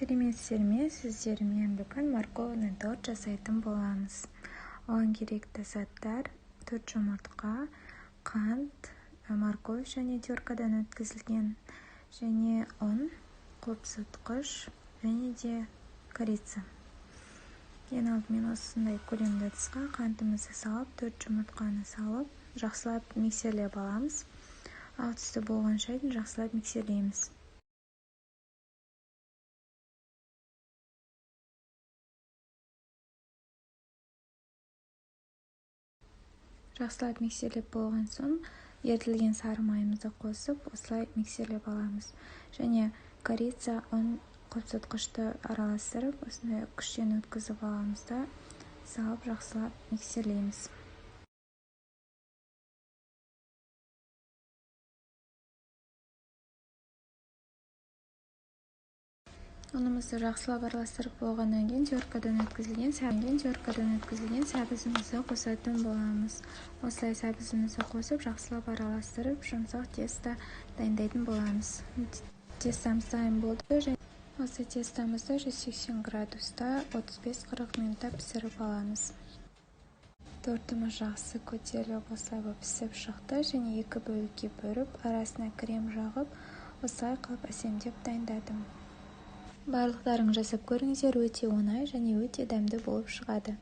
сәлеметсіздер ме? Сіздермен бүгін морковный торт жасайтын боламыз. Оған керекті заттар: 4 жұмыртқа, қант, морковь және теркадан өткізілген, және ұн, қопсытқыш және де корица. Ең алдымен осындай көлемді ыдысқа қантымызды салып, 4 жұмыртқаны салып, жақсылап миксерлеп аламыз. Ақ түсті болғанша дейін жақсылап миксерлейміз. Жақсылап миксерлеп болған соң, ерітілген сары майымызды қосып, осылай миксерлеп аламыз. Және корица, ұн, қопсытқышты араластырып, осындай күштен өткізіп аламыз да, салып жақсылап миксерлейміз. Ұнымызды жақсылап араластырып болғаннан кейін теркадан өткізілген сәбізімізді қосатын боламыз. Осылай сәбізімізді қосып, жақсылап араластырып, жұмсақ тесто дайындайтын боламыз. Тестамыз дайын болды. Осы тестамызды 180 градуста 35-40 минутта пісіріп аламыз. Тортымыз жақсы көтеріліп, осылай пісіп шықты, және 2 бөлікке бөліп, арасына крем жағып, осылай қылып әсемдеп дайындадым. Барлықтарың жасап көріңіздер, өте оңай және өте дәмді болып шығады.